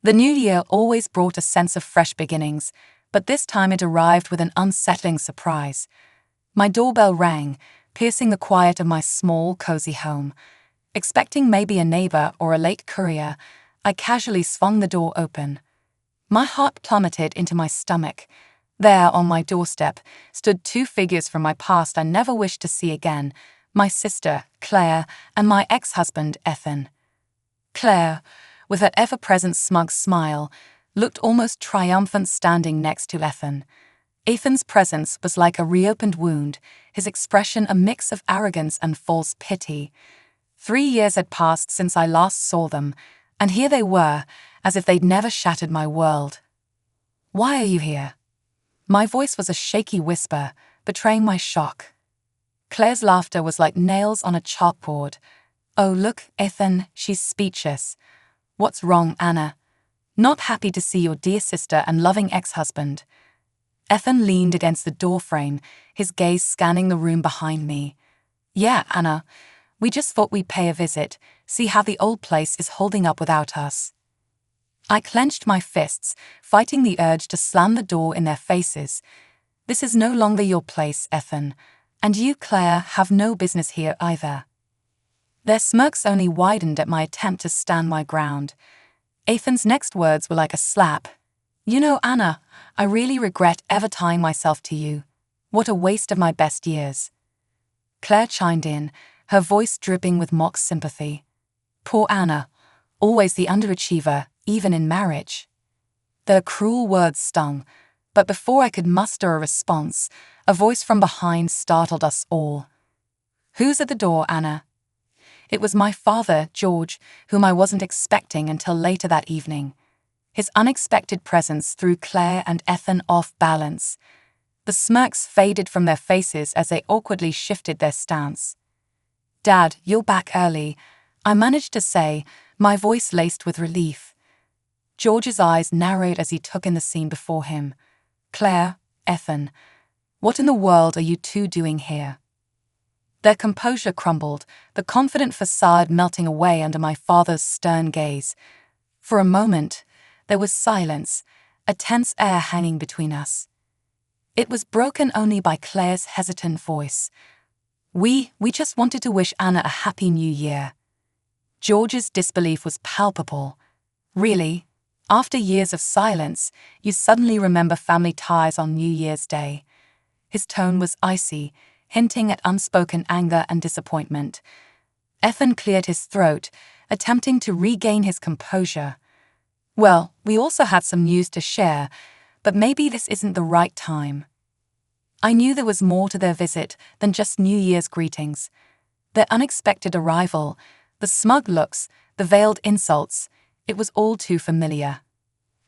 The new year always brought a sense of fresh beginnings, but this time it arrived with an unsettling surprise. My doorbell rang, piercing the quiet of my small, cozy home. Expecting maybe a neighbor or a late courier, I casually swung the door open. My heart plummeted into my stomach. There, on my doorstep, stood two figures from my past I never wished to see again: my sister, Claire, and my ex-husband, Ethan. Claire, with her ever-present smug smile, looked almost triumphant standing next to Ethan. Ethan's presence was like a reopened wound, his expression a mix of arrogance and false pity. 3 years had passed since I last saw them, and here they were, as if they'd never shattered my world. "Why are you here?" My voice was a shaky whisper, betraying my shock. Claire's laughter was like nails on a chalkboard. "Oh, look, Ethan," she's speechless. "What's wrong, Anna?" "Not happy to see your dear sister and loving ex-husband." Ethan leaned against the doorframe, his gaze scanning the room behind me. "Yeah, Anna, we just thought we'd pay a visit, see how the old place is holding up without us." I clenched my fists, fighting the urge to slam the door in their faces. "This is no longer your place, Ethan, and you, Claire, have no business here either." Their smirks only widened at my attempt to stand my ground. Ethan's next words were like a slap. "You know, Anna, I really regret ever tying myself to you. What a waste of my best years." Claire chimed in, her voice dripping with mock sympathy. "Poor Anna, always the underachiever, even in marriage." Their cruel words stung, but before I could muster a response, a voice from behind startled us all. "Who's at the door, Anna?" It was my father, George, whom I wasn't expecting until later that evening. His unexpected presence threw Claire and Ethan off balance. The smirks faded from their faces as they awkwardly shifted their stance. "Dad, you're back early," I managed to say, my voice laced with relief. George's eyes narrowed as he took in the scene before him. "Claire, Ethan, what in the world are you two doing here?" Their composure crumbled, the confident facade melting away under my father's stern gaze. For a moment, there was silence, a tense air hanging between us. It was broken only by Claire's hesitant voice. We just wanted to wish Anna a happy new year." George's disbelief was palpable. "Really? After years of silence, you suddenly remember family ties on New Year's Day?" His tone was icy, hinting at unspoken anger and disappointment. Ethan cleared his throat, attempting to regain his composure. "Well, we also had some news to share, but maybe this isn't the right time." I knew there was more to their visit than just New Year's greetings. Their unexpected arrival, the smug looks, the veiled insults, it was all too familiar.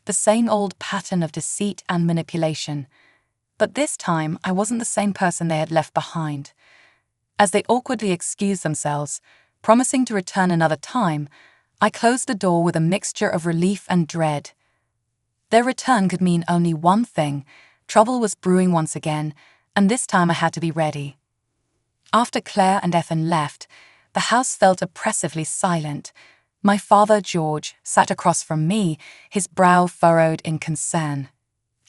The same old pattern of deceit and manipulation. But this time, I wasn't the same person they had left behind. As they awkwardly excused themselves, promising to return another time, I closed the door with a mixture of relief and dread. Their return could mean only one thing: trouble was brewing once again, and this time I had to be ready. After Claire and Ethan left, the house felt oppressively silent. My father, George, sat across from me, his brow furrowed in concern.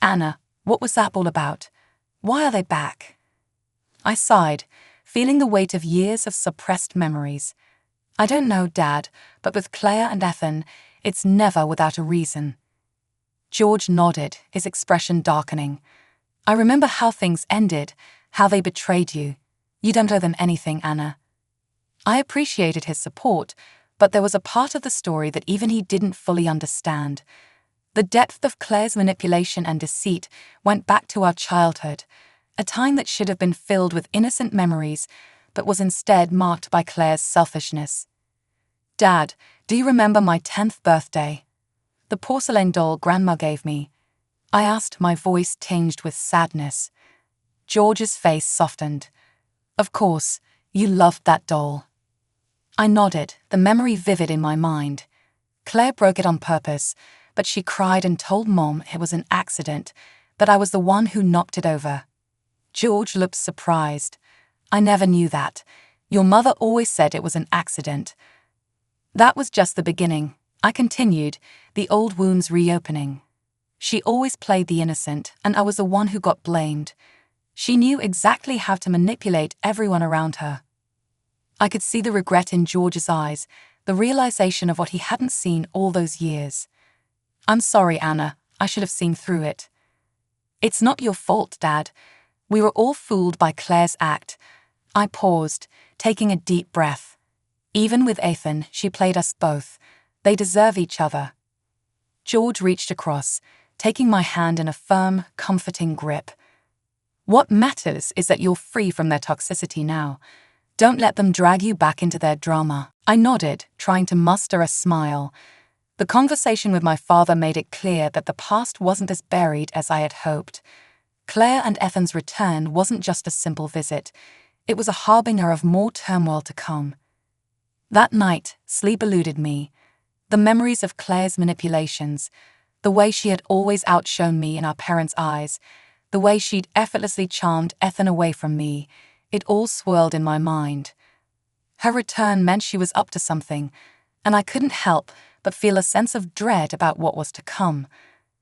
"Anna, what was that all about? Why are they back?" I sighed, feeling the weight of years of suppressed memories. "I don't know, Dad, but with Claire and Ethan, it's never without a reason." George nodded, his expression darkening. "I remember how things ended, how they betrayed you. You don't owe them anything, Anna." I appreciated his support, but there was a part of the story that even he didn't fully understand. The depth of Claire's manipulation and deceit went back to our childhood, a time that should have been filled with innocent memories, but was instead marked by Claire's selfishness. "Dad, do you remember my 10th birthday? The porcelain doll Grandma gave me?" I asked, my voice tinged with sadness. George's face softened. "Of course, you loved that doll." I nodded, the memory vivid in my mind. Claire broke it on purpose, but she cried and told Mom it was an accident, that I was the one who knocked it over. George looked surprised. "I never knew that. Your mother always said it was an accident." "That was just the beginning," I continued, the old wounds reopening. She always played the innocent, and I was the one who got blamed. She knew exactly how to manipulate everyone around her. I could see the regret in George's eyes, the realization of what he hadn't seen all those years. "I'm sorry, Anna. I should have seen through it." "It's not your fault, Dad. We were all fooled by Claire's act." I paused, taking a deep breath. Even with Ethan, she played us both. They deserve each other. George reached across, taking my hand in a firm, comforting grip. "What matters is that you're free from their toxicity now. Don't let them drag you back into their drama." I nodded, trying to muster a smile. The conversation with my father made it clear that the past wasn't as buried as I had hoped. Claire and Ethan's return wasn't just a simple visit. It was a harbinger of more turmoil to come. That night, sleep eluded me. The memories of Claire's manipulations, the way she had always outshone me in our parents' eyes, the way she'd effortlessly charmed Ethan away from me, it all swirled in my mind. Her return meant she was up to something, and I couldn't help but feel a sense of dread about what was to come.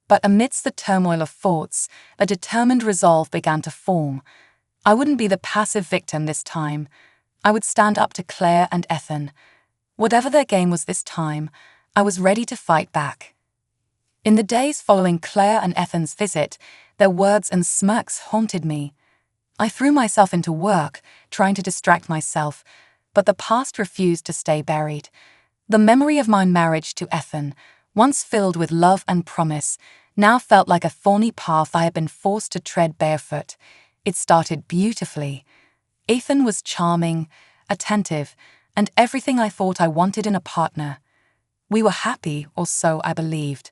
But amidst the turmoil of thoughts, a determined resolve began to form. I wouldn't be the passive victim this time. I would stand up to Claire and Ethan. Whatever their game was this time, I was ready to fight back. In the days following Claire and Ethan's visit, their words and smirks haunted me. I threw myself into work, trying to distract myself, but the past refused to stay buried. The memory of my marriage to Ethan, once filled with love and promise, now felt like a thorny path I had been forced to tread barefoot. It started beautifully. Ethan was charming, attentive, and everything I thought I wanted in a partner. We were happy, or so I believed.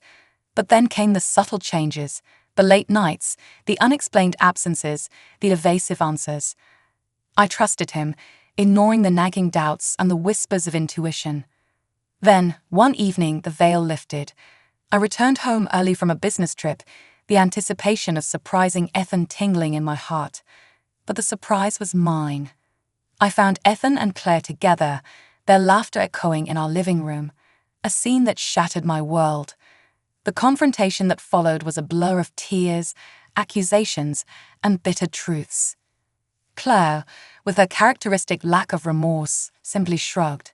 But then came the subtle changes, the late nights, the unexplained absences, the evasive answers. I trusted him, ignoring the nagging doubts and the whispers of intuition. Then, one evening, the veil lifted. I returned home early from a business trip, the anticipation of surprising Ethan tingling in my heart. But the surprise was mine. I found Ethan and Claire together, their laughter echoing in our living room, a scene that shattered my world. The confrontation that followed was a blur of tears, accusations, and bitter truths. Claire, with her characteristic lack of remorse, simply shrugged.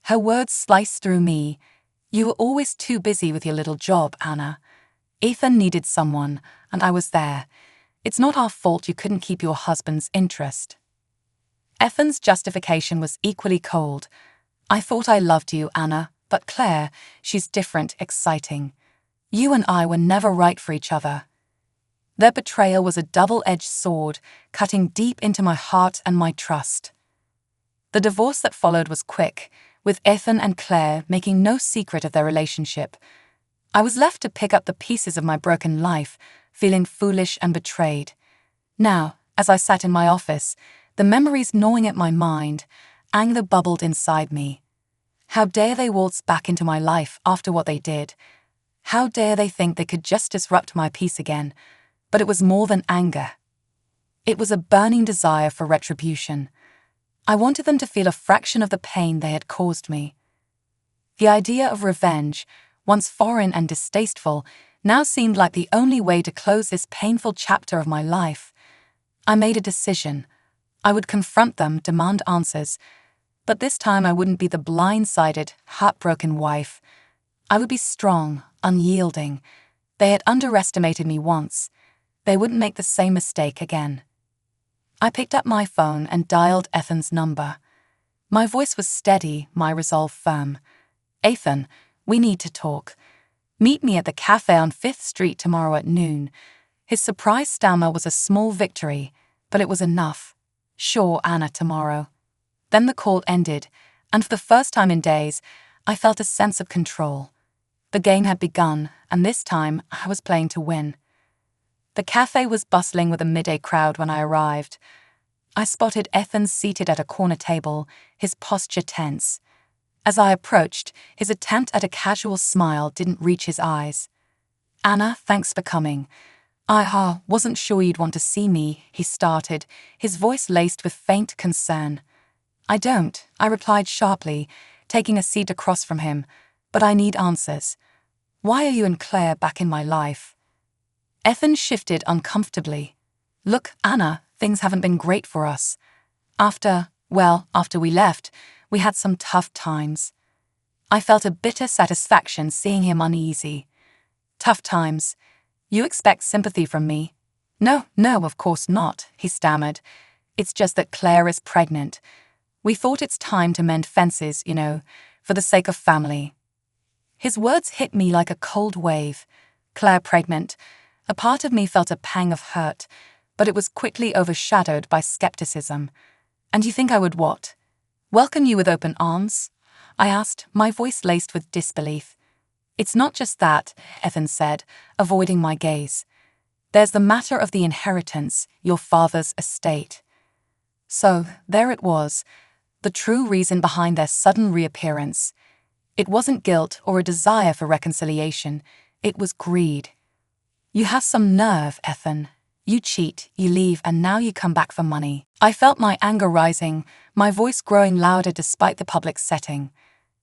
Her words sliced through me. "You were always too busy with your little job, Anna. Ethan needed someone, and I was there. It's not our fault you couldn't keep your husband's interest." Ethan's justification was equally cold. "I thought I loved you, Anna, but Claire, she's different, exciting. You and I were never right for each other." Their betrayal was a double-edged sword, cutting deep into my heart and my trust. The divorce that followed was quick, with Ethan and Claire making no secret of their relationship. I was left to pick up the pieces of my broken life, feeling foolish and betrayed. Now, as I sat in my office, the memories gnawing at my mind, anger bubbled inside me. How dare they waltz back into my life after what they did? How dare they think they could just disrupt my peace again? But it was more than anger. It was a burning desire for retribution. I wanted them to feel a fraction of the pain they had caused me. The idea of revenge, once foreign and distasteful, now seemed like the only way to close this painful chapter of my life. I made a decision. I would confront them, demand answers. But this time I wouldn't be the blindsided, heartbroken wife. I would be strong, unyielding. They had underestimated me once. They wouldn't make the same mistake again. I picked up my phone and dialed Ethan's number. My voice was steady, my resolve firm. "Ethan, we need to talk. Meet me at the cafe on 5th Street tomorrow at noon." His surprise stammer was a small victory, but it was enough. "Sure, Anna, tomorrow." Then the call ended, and for the first time in days, I felt a sense of control. The game had begun, and this time I was playing to win. The cafe was bustling with a midday crowd when I arrived. I spotted Ethan seated at a corner table, his posture tense. As I approached, his attempt at a casual smile didn't reach his eyes. "Anna, thanks for coming. I wasn't sure you'd want to see me," he started, his voice laced with faint concern. "I don't," I replied sharply, taking a seat across from him. But I need answers. Why are you and Claire back in my life? Ethan shifted uncomfortably. Look, Anna, things haven't been great for us. After we left, we had some tough times. I felt a bitter satisfaction seeing him uneasy. Tough times? You expect sympathy from me? No, of course not, he stammered. It's just that Claire is pregnant. We thought it's time to mend fences, for the sake of family. His words hit me like a cold wave. Claire pregnant. A part of me felt a pang of hurt, but it was quickly overshadowed by skepticism. And you think I would what? Welcome you with open arms? I asked, my voice laced with disbelief. It's not just that, Ethan said, avoiding my gaze. There's the matter of the inheritance, your father's estate. So, there it was, the true reason behind their sudden reappearance. It wasn't guilt or a desire for reconciliation, it was greed. You have some nerve, Ethan. You cheat, you leave, and now you come back for money. I felt my anger rising, my voice growing louder despite the public setting.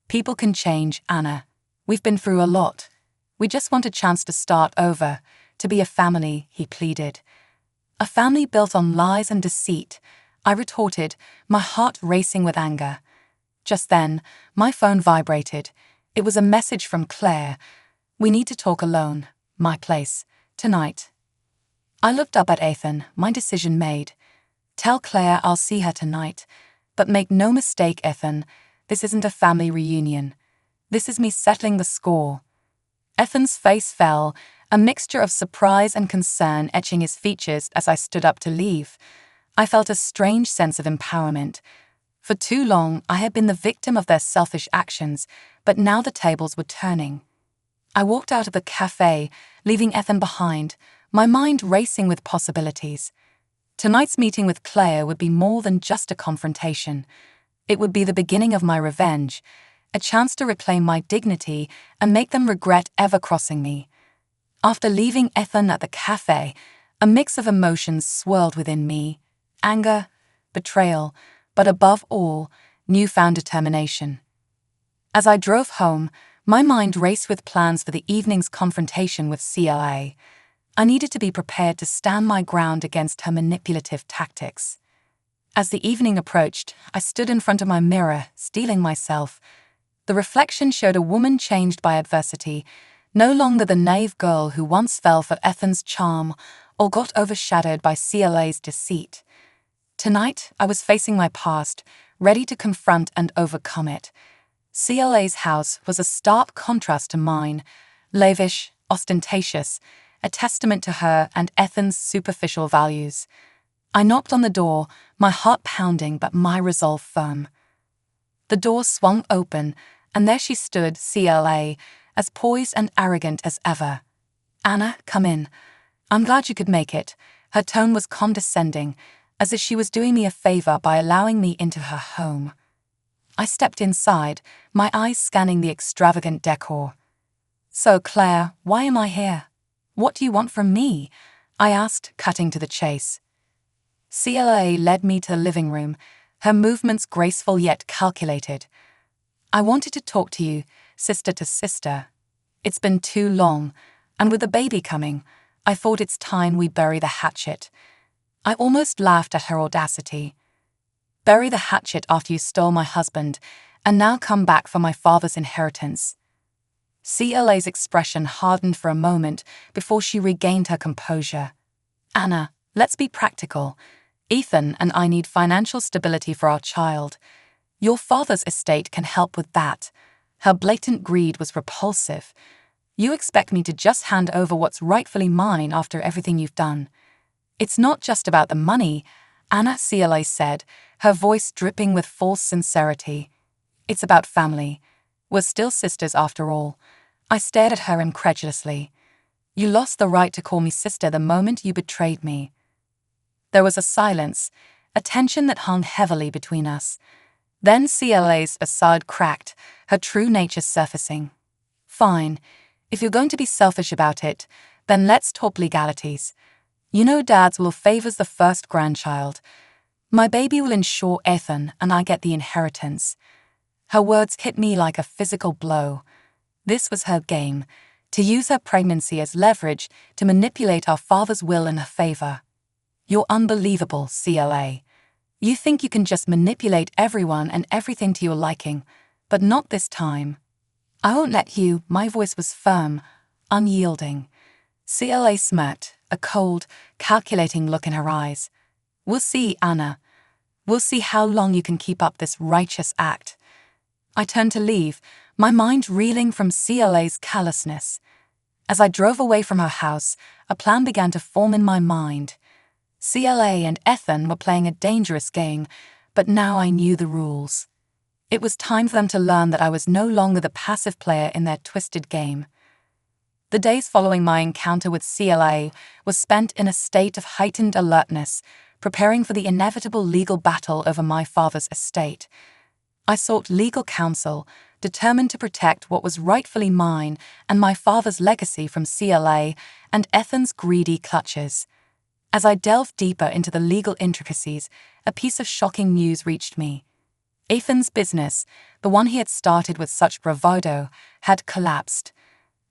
People can change, Anna. We've been through a lot. We just want a chance to start over, to be a family, he pleaded. A family built on lies and deceit, I retorted, my heart racing with anger. Just then, my phone vibrated. It was a message from Claire. We need to talk alone. My place. Tonight. I looked up at Ethan, my decision made. Tell Claire I'll see her tonight. But make no mistake, Ethan, this isn't a family reunion. This is me settling the score. Ethan's face fell, a mixture of surprise and concern etching his features as I stood up to leave. I felt a strange sense of empowerment. For too long, I had been the victim of their selfish actions, but now the tables were turning. I walked out of the cafe, leaving Ethan behind, my mind racing with possibilities. Tonight's meeting with Claire would be more than just a confrontation. It would be the beginning of my revenge, a chance to reclaim my dignity and make them regret ever crossing me. After leaving Ethan at the cafe, a mix of emotions swirled within me. Anger, betrayal, but above all, newfound determination. As I drove home, my mind raced with plans for the evening's confrontation with CLA. I needed to be prepared to stand my ground against her manipulative tactics. As the evening approached, I stood in front of my mirror, steeling myself. The reflection showed a woman changed by adversity, no longer the naive girl who once fell for Ethan's charm or got overshadowed by CLA's deceit. Tonight, I was facing my past, ready to confront and overcome it. CLA's house was a stark contrast to mine, lavish, ostentatious, a testament to her and Ethan's superficial values. I knocked on the door, my heart pounding but my resolve firm. The door swung open, and there she stood, CLA, as poised and arrogant as ever. Anna, come in. I'm glad you could make it. Her tone was condescending, as if she was doing me a favor by allowing me into her home. I stepped inside, my eyes scanning the extravagant decor. So, Claire, why am I here? What do you want from me? I asked, cutting to the chase. CLA led me to the living room, her movements graceful yet calculated. I wanted to talk to you, sister to sister. It's been too long, and with the baby coming, I thought it's time we bury the hatchet. I almost laughed at her audacity. Bury the hatchet after you stole my husband, and now come back for my father's inheritance. CLA's expression hardened for a moment before she regained her composure. Anna, let's be practical. Ethan and I need financial stability for our child. Your father's estate can help with that. Her blatant greed was repulsive. You expect me to just hand over what's rightfully mine after everything you've done. It's not just about the money, Anna, CLA said, her voice dripping with false sincerity. It's about family. We're still sisters after all. I stared at her incredulously. You lost the right to call me sister the moment you betrayed me. There was a silence, a tension that hung heavily between us. Then CLA's facade cracked, her true nature surfacing. Fine. If you're going to be selfish about it, then let's talk legalities. You know Dad's will favors the first grandchild. My baby will ensure Ethan and I get the inheritance. Her words hit me like a physical blow. This was her game, to use her pregnancy as leverage to manipulate our father's will in her favor. You're unbelievable, CLA. You think you can just manipulate everyone and everything to your liking, but not this time. I won't let you. My voice was firm, unyielding. CLA smirked, a cold, calculating look in her eyes. We'll see, Anna. We'll see how long you can keep up this righteous act. I turned to leave, my mind reeling from CLA's callousness. As I drove away from her house, a plan began to form in my mind. CLA and Ethan were playing a dangerous game, but now I knew the rules. It was time for them to learn that I was no longer the passive player in their twisted game. The days following my encounter with CLA was spent in a state of heightened alertness, preparing for the inevitable legal battle over my father's estate. I sought legal counsel, determined to protect what was rightfully mine and my father's legacy from CLA and Ethan's greedy clutches. As I delved deeper into the legal intricacies, a piece of shocking news reached me. Ethan's business, the one he had started with such bravado, had collapsed.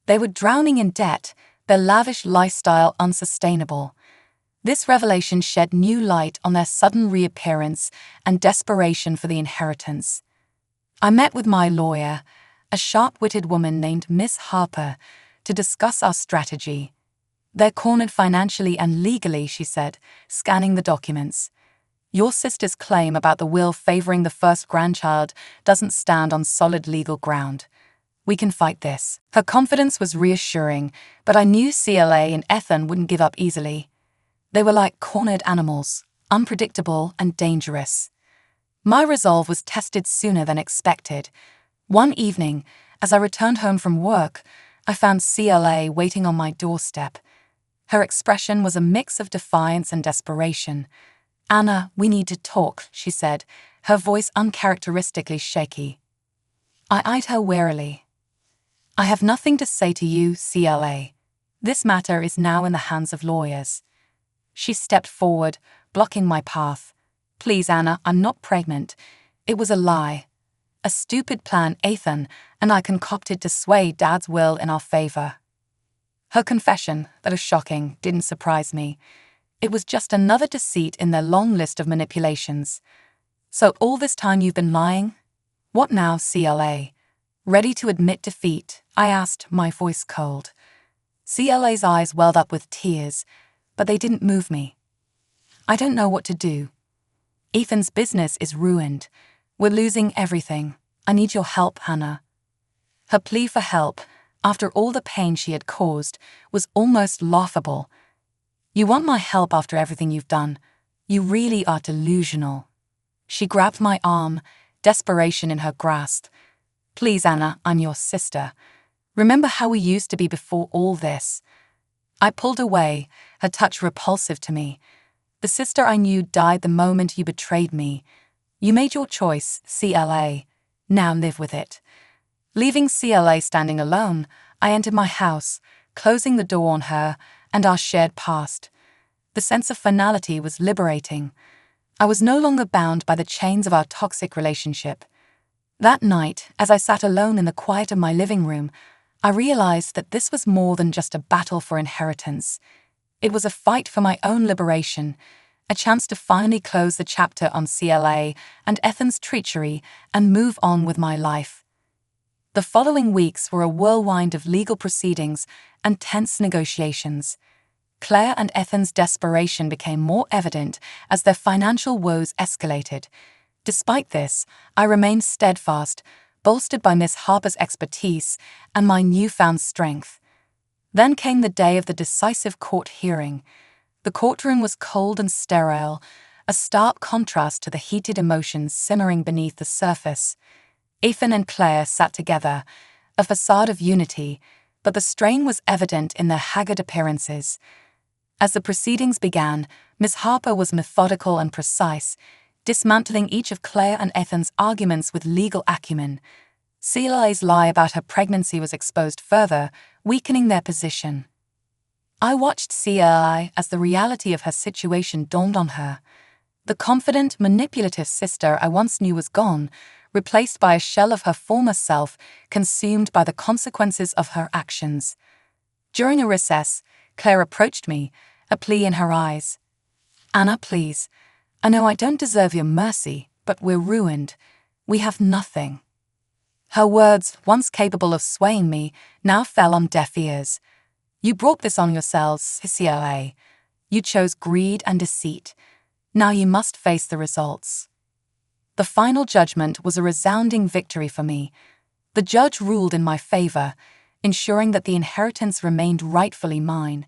They were drowning in debt, their lavish lifestyle unsustainable. This revelation shed new light on their sudden reappearance and desperation for the inheritance. I met with my lawyer, a sharp-witted woman named Miss Harper, to discuss our strategy. They're cornered financially and legally, she said, scanning the documents. Your sister's claim about the will favoring the first grandchild doesn't stand on solid legal ground. We can fight this. Her confidence was reassuring, but I knew CLA and Ethan wouldn't give up easily. They were like cornered animals, unpredictable and dangerous. My resolve was tested sooner than expected. One evening, as I returned home from work, I found CLA waiting on my doorstep. Her expression was a mix of defiance and desperation. Anna, we need to talk, she said, her voice uncharacteristically shaky. I eyed her warily. I have nothing to say to you, CLA. This matter is now in the hands of lawyers. She stepped forward, blocking my path. Please, Anna, I'm not pregnant. It was a lie. A stupid plan Ethan and I concocted to sway Dad's will in our favor. Her confession, that is shocking, didn't surprise me. It was just another deceit in their long list of manipulations. So all this time you've been lying? What now, CLA? Ready to admit defeat? I asked, my voice cold. CLA's eyes welled up with tears, but they didn't move me. I don't know what to do. Ethan's business is ruined. We're losing everything. I need your help, Hannah. Her plea for help, after all the pain she had caused, was almost laughable. You want my help after everything you've done? You really are delusional. She grabbed my arm, desperation in her grasp. Please, Anna, I'm your sister. Remember how we used to be before all this. I pulled away, her touch repulsive to me. The sister I knew died the moment you betrayed me. You made your choice, CLA. Now live with it. Leaving CLA standing alone, I entered my house, closing the door on her and our shared past. The sense of finality was liberating. I was no longer bound by the chains of our toxic relationship. That night, as I sat alone in the quiet of my living room, I realized that this was more than just a battle for inheritance. It was a fight for my own liberation, a chance to finally close the chapter on CLA and Ethan's treachery and move on with my life. The following weeks were a whirlwind of legal proceedings and tense negotiations. Claire and Ethan's desperation became more evident as their financial woes escalated. Despite this, I remained steadfast, bolstered by Miss Harper's expertise and my newfound strength. Then came the day of the decisive court hearing. The courtroom was cold and sterile, a stark contrast to the heated emotions simmering beneath the surface. Ethan and Claire sat together, a facade of unity, but the strain was evident in their haggard appearances. As the proceedings began, Miss Harper was methodical and precise, dismantling each of Claire and Ethan's arguments with legal acumen. CLA's lie about her pregnancy was exposed further, weakening their position. I watched CLA as the reality of her situation dawned on her. The confident, manipulative sister I once knew was gone, replaced by a shell of her former self, consumed by the consequences of her actions. During a recess, Claire approached me, a plea in her eyes. "Anna, please. I know I don't deserve your mercy, but we're ruined. We have nothing." Her words, once capable of swaying me, now fell on deaf ears. "You brought this on yourselves, CLA. You chose greed and deceit. Now you must face the results." The final judgment was a resounding victory for me. The judge ruled in my favor, ensuring that the inheritance remained rightfully mine.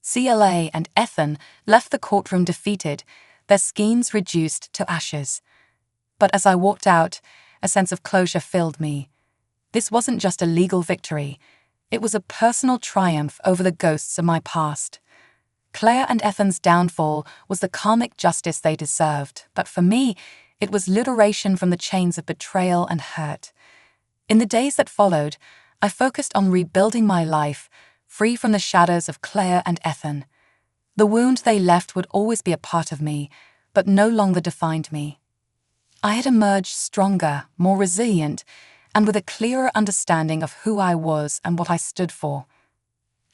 CLA and Ethan left the courtroom defeated, their schemes reduced to ashes. But as I walked out, a sense of closure filled me. This wasn't just a legal victory. It was a personal triumph over the ghosts of my past. Claire and Ethan's downfall was the karmic justice they deserved, but for me, it was liberation from the chains of betrayal and hurt. In the days that followed, I focused on rebuilding my life, free from the shadows of Claire and Ethan. The wound they left would always be a part of me, but no longer defined me. I had emerged stronger, more resilient, and with a clearer understanding of who I was and what I stood for.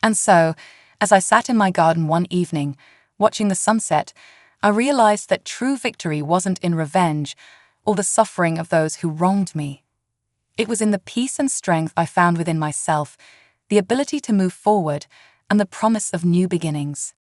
And so, as I sat in my garden one evening, watching the sunset, I realized that true victory wasn't in revenge or the suffering of those who wronged me. It was in the peace and strength I found within myself, the ability to move forward, and the promise of new beginnings.